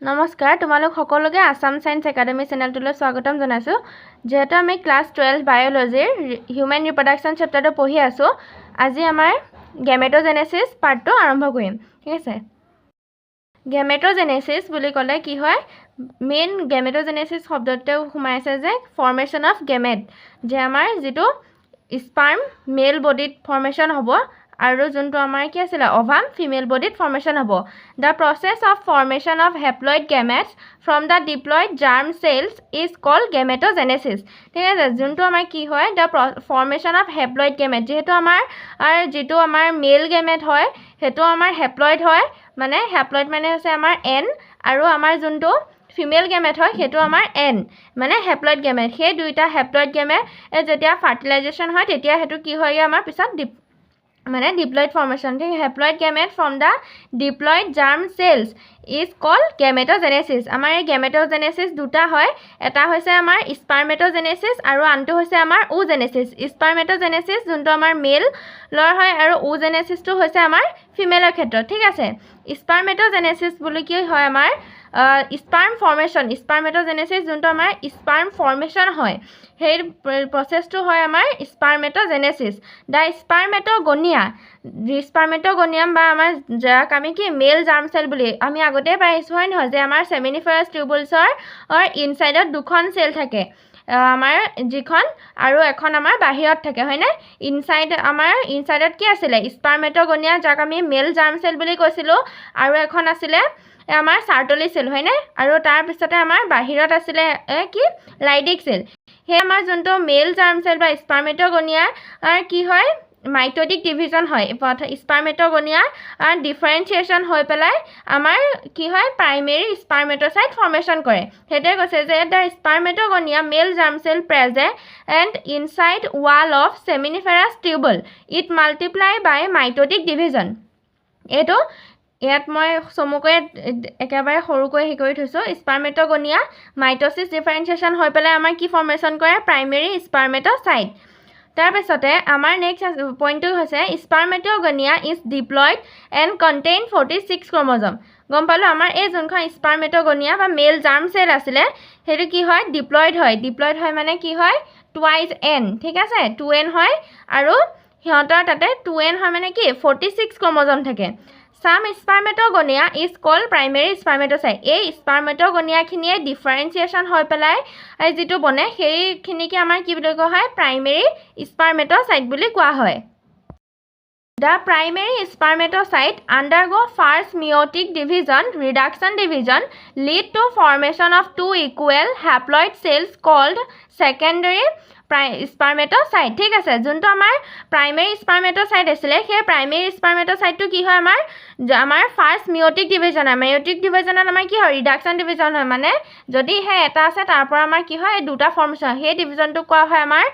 নমস্কাৰ তোমালোক সকলোকে আসাম সায়েন্স একাডেমি চেনেলটোলৈ স্বাগতম জনাইছো যেহেতু আমি ক্লাস 12 বায়োলজিৰ হিউম্যান ৰিপ্ৰডাকশন চেপ্টাৰটো পঢ়ি আছো আজি আমাৰ গেমেটোজেনেসিস পাৰ্টটো আৰম্ভ কৰিম ঠিক আছে গেমেটোজেনেসিস বুলি ক'লে কি হয় মেইন গেমেটোজেনেসিস শব্দটো সোমাইছে যে ফৰ্মেশন অফ গেমেট যে আমাৰ যেটো স্পাৰ্ম মেল বডিত ফৰ্মেশন হ'ব আৰু যোনটো আমাৰ কি আছিল ওভাম ফিমেল বডিত ফৰ্মেশন হ'ব the process of formation of haploid gametes from the diploid germ cells is called gametogenesis ঠিক আছে যোনটো আমাৰ কি হয় the formation of haploid gamete যেহেতু আমাৰ যেটো আমাৰ মেল গেমেট হয় হেতু আমাৰ হ্যাপ্লয়েড হয় মানে হ্যাপ্লয়েড মানে হৈছে আমাৰ n আৰু আমাৰ যোনটো ফিমেল গেমেট হয় হেতু আমাৰ n মানে হ্যাপ্লয়েড গেমেট হে দুইটা হ্যাপ্লয়েড গেমেট যেতিয়া ফাৰ্টিলাইজেশন হয় তেতিয়া হেতু কি হয় আমাৰ পিছত মানে diploid formation ঠিক haploid gamete from the diploid germ cells is called gametogenesis আমাৰ এই gametogenesis দুটা হয় এটা হৈছে আমাৰ spermatogenesis আৰু আনটো হৈছে আমাৰ oogenesis spermatogenesis যোনটো আমাৰ মেল লৰ হয় আৰু oogenesis টো হৈছে আমাৰ ফিমেলৰ ক্ষেত্ৰত ঠিক আছে spermatogenesis বুলি কি হয় আমাৰ sperm formation spermatogenesis যোনটো আমাৰ sperm formation হয় সেই প্ৰসেসটো হয় আমাৰ spermatogenesis the spermatogonium বা আমাৰ যাক আমি কি মেল জাৰ্ম সেল বুলি আমি আগতে পাইছো হয় নহয় যে আমাৰ সেমিনিফাৰাছ টিউবুলছৰ ইনসাইডত দুখন সেল থাকে আমাৰ যিখন আৰু এখন আমাৰ বাহিৰত থাকে হয়নে ইনসাইডত কি আছিল স্পাৰ্মেটগনিয়া যাক আমি মেল জাৰ্ম সেল বুলি কৈছিলো আৰু এখন আছিল আমাৰ সাৰ্টলি সেল হয়নে আৰু তাৰ পিছতে আমাৰ বাহিৰত আছিল কি লাইডিক সেল হে আমাৰ যোনটো মেল জাৰ্ম সেল বা স্পাৰ্মেটগনিয়া কি হয় মাইটোটিক ডিভিজন হয় স্পাৰ্মেটগনিয়া ডিফাৰেন্সিয়েশন হৈ পেলাই আমাৰ কি হয় প্ৰাইমেৰী স্পাৰ্মেটোসাইট ফৰ্মেশন কৰে হেতে কৈছে যে the spermatogonium male germ cell present and inside wall of seminiferous tubule it multiply by mitotic division এটো ইয়াত মই সমুকৈ একেবাৰে সৰুকৈ হে কৰি থৈছো স্পাৰ্মেটগনিয়া মাইটোসিস ডিফাৰেন্সিয়েশন হৈ পেলাই আমাৰ কি ফৰ্মেশন কৰে প্ৰাইমেৰী স্পাৰ্মেটোসাইট তাৰ পিছতে আমাৰ নেক্সট পইণ্টটো হৈছে স্পাৰ্মেটগনিয়া ইজ ডিপ্লয়েড এণ্ড কন্টেইন 46 ক্ৰোমোজোম গম পালো আমাৰ এই যোনখন স্পাৰ্মেটগনিয়া বা মেল জাৰ্ম সেল আছিল হেতু কি হয় ডিপ্লয়েড হয় মানে কি হয় টুৱাইজ n ঠিক আছে 2n হয় আৰু হিহঁতৰ তাতে 2n হয় মানে কি 46 ক্ৰোমোজোম থাকে Some spermatogonia is called primary spermatocyte. এই spermatogonia খিনিয়ে differentiation হৈ পেলাই যেটো বনে সেই খিনিকে আমাৰ কি বুলি কোৱা হয় primary spermatocyte বুলি কোৱা হয় The primary spermatocyte undergo first meiotic division reduction division lead to formation of two equal haploid cells called secondary spermatocyte ঠিক আছে যোনটো আমাৰ প্ৰাইমেৰী স্পাৰ্মেটোসাইট আছিল সেই প্ৰাইমেৰী স্পাৰ্মেটোসাইটটো কি হয় আমাৰ ফাৰ্স্ট মিয়োটিক ডিভিজনত আমাৰ কি হয় ৰিডাকশন ডিভিজন হয় মানে যদি হে এটা আছে তাৰ পৰা আমাৰ কি হয় দুটা ফৰ্মেশন সেই ডিভিজনটো কোৱা হয় আমাৰ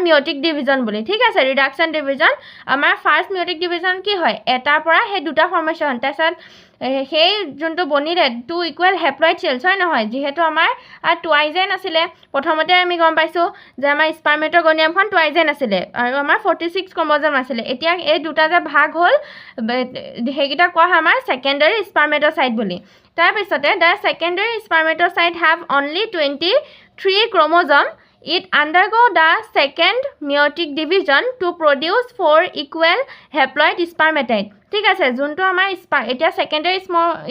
মিয়োটিক ডিভিজন বুলি ঠিক আছে ৰিডাকশন ডিভিজন আমাৰ ফাৰ্স্ট মিয়োটিক ডিভিজন কি হয় এটাৰ পৰা হে দুটা ফৰ্মেশন তাৰছত সেই যোনটো বনিলে টু ইকুৱেল হ্যাপ্লয়েড সেলস হয় নহয় যেহেতু আমাৰ টুৱাইজেন আছিল প্ৰথমতে আমি গম পাইছো যে আমাৰ স্পাৰ্মেটগনিয়ামখন টুৱাইজেন আছিল আৰু আমাৰ 46 ক্ৰোমোজোম আছিল এতিয়া এই দুটা যে ভাগ হল হেগিটা কোৱা হয় আমাৰ সেকেন্ডাৰী স্পাৰ্মেটোসাইট বুলি তাৰ পিছতে the secondary spermatocyte have only 23 chromosome It undergo the second meiotic division to produce 4 equal haploid spermatide ঠিক আছে যোনটো আমাৰ এটা সেকেন্ডাৰী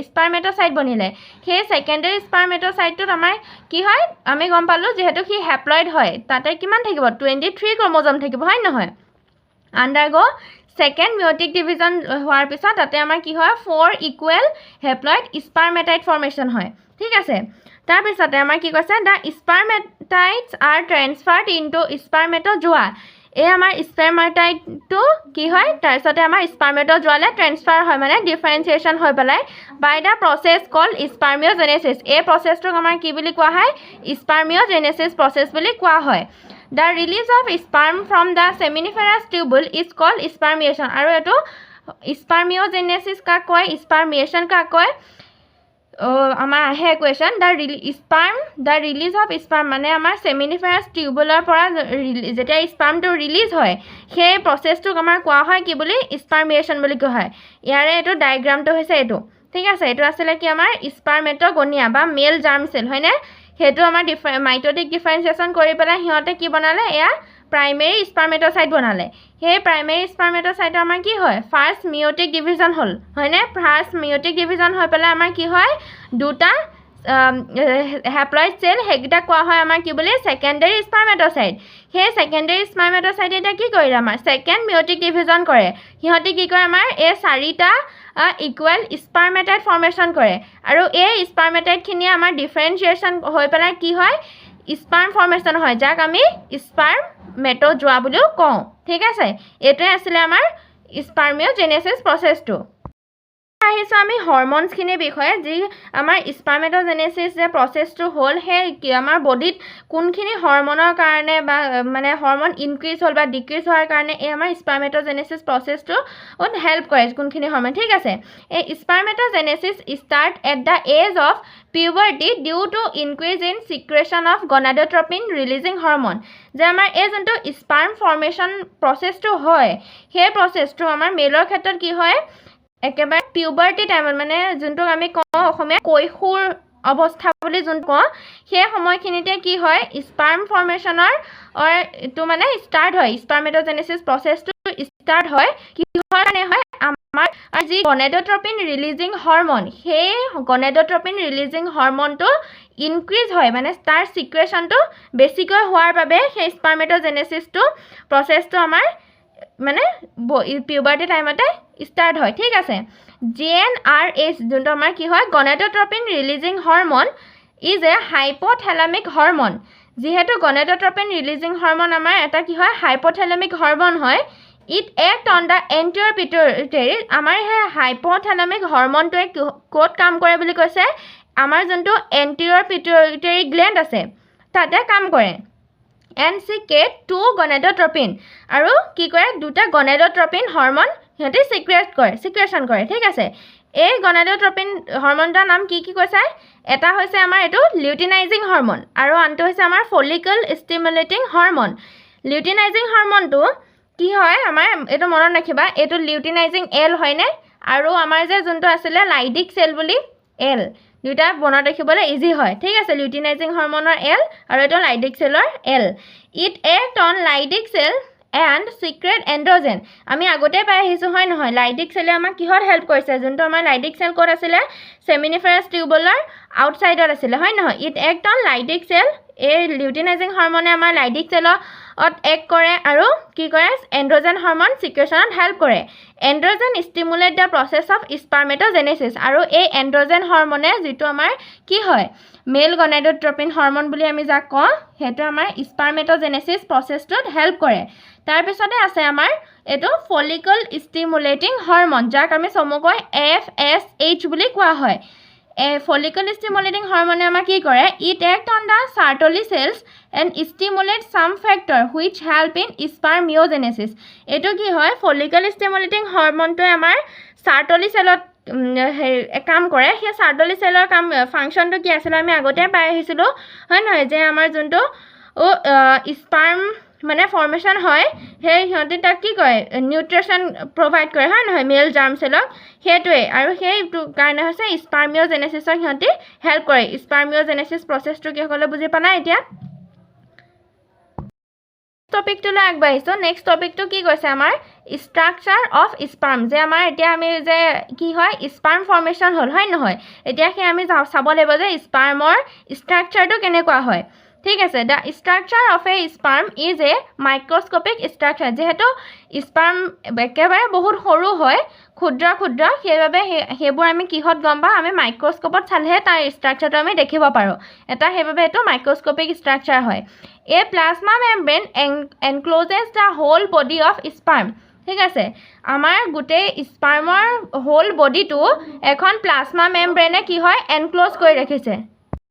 স্পাৰ্মেটোসাইট বনিলে সেই সেকেন্ডাৰী স্পাৰ্মেটোসাইটটোত আমাৰ কি হয় আমি গম পালো যেহেতু কি হ্যাপ্লয়েড হয় তাতে কিমান থাকিব 23 ক্ৰোমোজোম থাকিব হয় নহয় undergo second meiotic division হোৱাৰ পিছত তাতে আমাৰ কি হয় 4 equal haploid spermatide formation হয় ঠিক আছে তাৰ পিছতে আমাৰ কি কৈছে the spermatides are transferred into spermatozoa এই আমাৰ স্পাৰ্মেটাইডটো কি হয় তাৰ পিছতে আমাৰ স্পাৰ্মেটোজোৱালে ট্ৰান্সফাৰ হয় মানে ডিফাৰেন্সিয়েশন হৈ পেলাই বাই দা প্ৰসেস কল স্পাৰ্মিওজেনেসিস এই প্ৰসেসটোক আমাৰ কি বুলি কোৱা হয় স্পাৰ্মিওজেনেসিস প্ৰসেস বুলি কোৱা হয় The release of sperm from the seminiferous tubule is called spermiation আৰু এটো স্পাৰ্মিওজেনেসিস কাক কয় স্পাৰ্মিয়েশন কাক কয় আমাৰ হে question the release of sperm মানে আমাৰ সেমিনিফাৰাছ টিউবুলৰ পৰা যেতিয়া স্পাৰ্মটো ৰিলিজ হয় সেই প্ৰসেসটোক আমাৰ কোৱা হয় কি বুলি স্পাৰ্মিয়েশন বুলি কোৱা হয় ইয়াৰে এটো ডায়াগ্ৰামটো হৈছে এটো ঠিক আছে এইটো আছিলে কি আমাৰ স্পাৰ্মেটগনিয়া বা মেল জাৰ্ম সেল হয়নে হেতু আমাৰ মাইটোটিক ডিফাৰেন্সিয়েচন কৰি পেলাই হিহঁতে কি বনালে এয়া প্ৰাইমেৰী স্পাৰ্মেট'সাইট বনালে সেই প্ৰাইমেৰী স্পাৰ্মেট'সাইটৰ আমাৰ কি হয় ফাৰ্ষ্ট মিয়োটিক ডিভিজন হ'ল হয়নে ফাৰ্ষ্ট মিয়োটিক ডিভিজন হৈ পেলাই আমাৰ কি হয় দুটা হ্যাপ্লয়েড সেল হেগিটা কোৱা হয় আমাৰ কি বুলি সেকেন্ডাৰী স্পাৰ্মেট'সাইট হে সেকেন্ডাৰী স্পাৰ্মেট'সাইট এটা কি কৰিলে আমাৰ সেকেন্ড মিয়োটিক ডিভিজন কৰে হিহঁতে কি কৰে আমাৰ এই চাৰিটা ইকুৱেল স্পাৰ্মেটাইট ফৰ্মেশ্যন কৰে আৰু এই স্পাৰ্মেটাইটখিনি আমাৰ ডিফাৰেন্সিয়েচন হৈ পেলাই কি হয় স্পাৰ্ম ফৰ্মেশ্যন হয় যাক আমি স্পাৰ্মেট'জোৱা বুলিও কওঁ ঠিক আছে এইটোৱে আছিলে আমাৰ স্পাৰ্মিওজেনেসিস প্ৰচেছটো আহিছো আমি হৰমোনছখিনিৰ বিষয়ে যি আমাৰ স্পাৰ্মেট'জেনেসিস যে প্ৰচেছটো হ'ল সেই আমাৰ বডিত কোনখিনি হৰমোনৰ কাৰণে বা মানে হৰমোন ইনক্ৰিজ হ'ল বা ডিক্ৰিজ হোৱাৰ কাৰণে এই আমাৰ স্পাৰ্মেট'জেনেসিস প্ৰচেছটো হেল্প কৰে কোনখিনি হৰমোন ঠিক আছে এই spermatogenesis start at the age of puberty due to increase in secretion of gonadotropin releasing hormone যে আমাৰ এই যোনটো স্পাৰ্ম ফৰ্মেশ্যন প্ৰচেছটো হয় সেই প্ৰচেছটো আমাৰ মেলৰ ক্ষেত্ৰত কি হয় একেবাৰে পিউবাৰ্টি টাইমত মানে যোনটো আমি কওঁ অসমীয়া কৈশোৰ অৱস্থা বুলি যোনটো কওঁ সেই সময়খিনিতে কি হয় স্পাৰ্ম ফৰ্মেশ্যনৰ এইটো মানে ষ্টাৰ্ট হয় স্পাৰ্মেট'জেনেসিস প্ৰচেছটো ষ্টাৰ্ট হয় কিহৰ কাৰণে হয় আমাৰ যি গনেডোট্ৰপিন ৰিলিজিং হৰমন সেই গনেডোট্ৰপিন ৰিলিজিং হৰমনটো ইনক্ৰিজ হয় মানে তাৰ সিক্ৰেশ্যনটো বেছিকৈ হোৱাৰ বাবে সেই স্পাৰ্মেট'জেনেসিসটো প্ৰচেছটো আমাৰ মানে পিউবাৰ্টি টাইমতে ষ্টাৰ্ট হয় ঠিক আছে GnRH যোনটো আমাৰ কি হয় gonadotropin releasing hormone is a hypothalamic hormone যেহেতু গনেডোট্ৰপিন ৰিলিজিং হৰমন আমাৰ এটা কি হয় হাইপোথেলামিক হৰমন হয় it act on the anterior pituitary আমাৰ সেই হাইপোথেলামিক হৰমনটোৱে ক'ত কাম কৰে বুলি কৈছে আমাৰ যোনটো এন্টিয়ৰ পিটুইটাৰী গ্লেণ্ড আছে তাতে কাম কৰে and secrete two gonadotropin আৰু কি কৰে দুটা gonadotropin হৰমন হেতি সিক্ৰেশন কৰে ঠিক আছে এই gonadotropin হৰমনটাৰ নাম কি কৈছে এটা হৈছে আমাৰ এটো লিউটিনাইজিং হৰমন আৰু আনটো হৈছে আমাৰ ফলিকল ষ্টিমুলেটিং হৰমন লিউটিনাইজিং হৰমনটো কি হয় আমাৰ এটো মনত ৰাখিবা এটো লিউটিনাইজিং এল হয়নে আৰু আমাৰ যে যোনটো আছিল লাইডিক সেল বুলি এল দুটা মনত ৰাখিবলৈ ইজি হয় ঠিক আছে লিউটিনাইজিং হৰমনৰ এল আৰু এটো লাইডিক সেলৰ এল it act on Leydig cell and secrete androgen আমি আগতে পাই আহিছো হয় নহয় লাইডিক সেলে আমাক কিহত হেল্প কৰিছে যোনটো আমাৰ লাইডিক সেল ক'ত আছিল সেমিনিফেৰাছ টিউবুলাৰ আউটসাইডত আছিল হয় নহয় it act on Leydig cell এই লিউটিনাইজিং হৰমনে আমাৰ লাইডিক সেলত এক কৰে আৰু কি কৰে এন্ড্ৰজেন হৰমন সিক্ৰেশনত হেল্প কৰে এন্ড্ৰজেন ষ্টিমুলেট দ্য প্ৰচেছ অফ স্পাৰ্মেট'জেনেসিস আৰু এই এন্ড্ৰজেন হৰমনে যেটো আমাৰ কি হয় মেল গনেডোট্ৰপিন হৰমন বুলি আমি যাক কওঁ হেতু আমাৰ স্পাৰ্মেট'জেনেসিস প্ৰচেছটোত হেল্প কৰে তাৰ পিছতে আছে আমাৰ এটো ফলিকল ষ্টিমুলেটিং হৰমন যাক আমি চমুকৈ FSH বুলি কোৱা হয় ফলিকল ষ্টিমুলেটিং হৰমনে আমাৰ কি কৰে it act on the Sertoli cells and stimulate some factor which help in spermiogenesis এটো কি হয় ফলিকল ষ্টিমুলেটিং হৰমনটোৱে আমাৰ সাৰ্টলি সেলত কাম কৰে সেই সাৰ্টলি সেলৰ কাম ফাংচনটো কি আছিল আমি আগতে পাই আহিছিলো হয় নহয় যে আমাৰ যোনটো স্পাৰ্ম মানে ফৰ্মেশ্যন হয় সেই হিহঁতে তাক কি কয় নিউট্ৰিশ্যন প্ৰভাইড কৰে হয় নহয় মেল জাৰ্ম সেলক সেইটোৱে আৰু সেইটো কাৰণে হৈছে স্পাৰ্মিওজেনেসিসক হিহঁতে হেল্প কৰে স্পাৰ্মিওজেনেসিস প্ৰচেছটো কি হ'লে বুজি পানা এতিয়া টপিকটোলৈ আগবাঢ়িছো নেক্সট টপিকটো কি কৈছে আমাৰ স্ট্ৰাকচাৰ অফ স্পাৰ্ম যে আমাৰ এতিয়া আমি যে কি হয় স্পাৰ্ম ফৰ্মেশ্যন হ'ল হয় নহয় এতিয়া কি আমি চাব লাগিব যে স্পাৰ্মৰ স্ট্ৰাকচাৰটো কেনেকুৱা হয় ঠিক আছে the structure of A sperm is a microscopic structure যেহেতু স্পাৰ্ম একেবাৰে বহুত সৰু হয় ক্ষুদ্ৰ সেইবাবে সেইবোৰ আমি কিহত গম পাওঁ আমি মাইক্ৰস্কোপত চালেহে তাৰ ষ্ট্ৰাকচাৰটো আমি দেখিব পাৰোঁ এটা সেইবাবে এইটো মাইক্ৰস্কোপিক ষ্ট্ৰাকচাৰ হয় a plasma membrane encloses the whole body of sperm ঠিক আছে আমাৰ গোটেই স্পাৰ্মৰ হোল বডিটো এখন প্লাজমা মেমব্ৰেনে কি হয় এনক্লোজ কৰি ৰাখিছে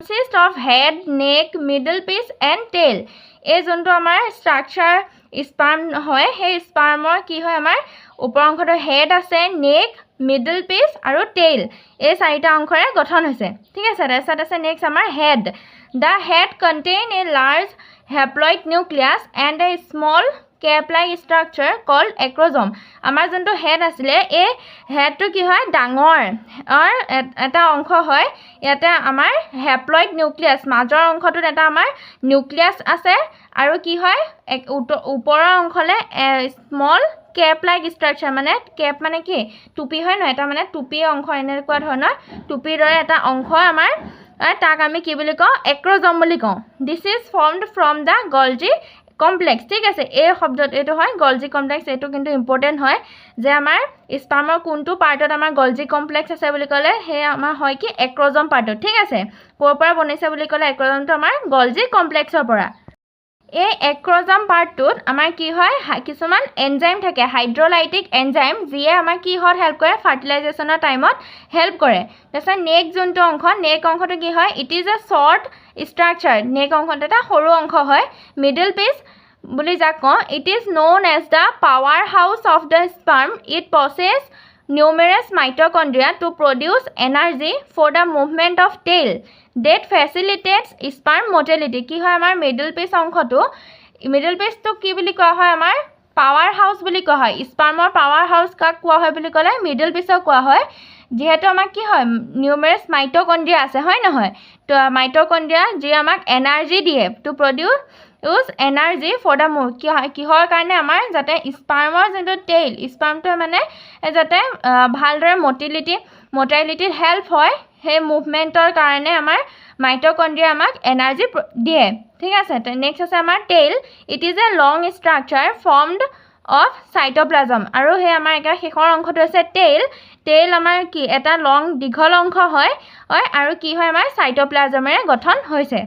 consist of head, neck, middle piece and tail এই যোনটো আমাৰ স্ট্ৰাকচাৰ স্পাৰ্ম হয় সেই স্পাৰ্মৰ কি হয় আমাৰ ওপৰ অংশটো হেড আছে নেক মিডল পিচ আৰু টেইল এই চাৰিটা অংশৰে গঠন হৈছে ঠিক আছে তাৰপিছত আছে নেক্সট আমাৰ head the head contain A large haploid nucleus and a small cap like structure called acrosome. আমাৰ যোনটো হেড আছিলে এই হেডটো কি হয় ডাঙৰ এটা অংশ হয় ইয়াতে আমাৰ হ্যাপ্লয়েড নিউক্লিয়াছ মাজৰ অংশটোত এটা আমাৰ নিউক্লিয়াছ আছে আৰু কি হয় ওপৰৰ অংশলে স্মল cap like structure মানে cap মানে কি টুপি হয় ন এটা মানে টুপি অংশ এনেকুৱা ধৰণৰ টুপিৰ দৰে এটা অংশ আমাৰ তাক আমি কি বুলি কওঁ acrosome বুলি কওঁ this is formed from the Golgi complex ঠিক আছে এই শব্দটো এটো হয় Golgi complex এটো কিন্তু ইম্পৰ্টেন্ট হয় যে আমাৰ স্পাৰ্মৰ কোনটো পাৰ্টত আমাৰ Golgi complex আছে বুলি ক'লে হে আমাৰ হয় কি acrosome পাৰ্টত ঠিক আছে ক'ৰ পৰা বনিছে বুলি ক'লে acrosome টো আমাৰ Golgi complex-ৰ পৰা এই acrosome পাৰ্টটোত আমাৰ কি হয় কিছুমান এনজাইম থাকে হাইড্ৰোলাইটিক এনজাইম যিয়ে আমাৰ কি হত হেল্প কৰে ফাৰ্টিলাইজেশনৰ টাইমত হেল্প কৰে তাৰপিছত নেক যোনটো অংশ নেক অংশটো কি হয় it is a short structure neck অংশটো এটা সৰু অংশ হয় মিডল পিস বুলি যাক কওঁ it is known as the power house of the sperm it possesses numerous mitochondria to produce energy for the movement of tail that facilitates sperm motility কি হয় আমাৰ মিডল পিস অংশটো মিডল পিসটো কি বুলি কোৱা হয় আমাৰ পাৱাৰ হাউস বুলি কোৱা হয় স্পাৰ্মৰ পাৱাৰ হাউস কাক কোৱা হয় বুলি ক'লে মিডল পিসক কোৱা হয় যেহেতু আমাক কি হয় নিউমেৰাছ মাইটোকন্ড্ৰিয়া আছে হয় নহয় তো মাইটোকন্ড্ৰিয়া যি আমাক এনাৰ্জি দিয়ে to produce energy for the কিহৰ কাৰণে আমাৰ যাতে স্পাৰ্মৰ যোনটো টেইল স্পাৰ্মটো মানে যাতে ভালদৰে মোটাইলিটিত হেল্প হয় সেই মুভমেন্টৰ কাৰণে আমাৰ মাইটোকন্ড্ৰিয়া আমাক এনাৰ্জি দিয়ে ঠিক আছে নেক্সট আছে আমাৰ tail it is a long structure formed of cytoplasm আৰু হে আমাৰ এটা শেষৰ অংশটো আছে টেইল আমাৰ কি এটা লং দীঘল অংশ হয় আৰু কি হয় আমাৰ সাইটোপ্লাজমেৰে গঠন হৈছে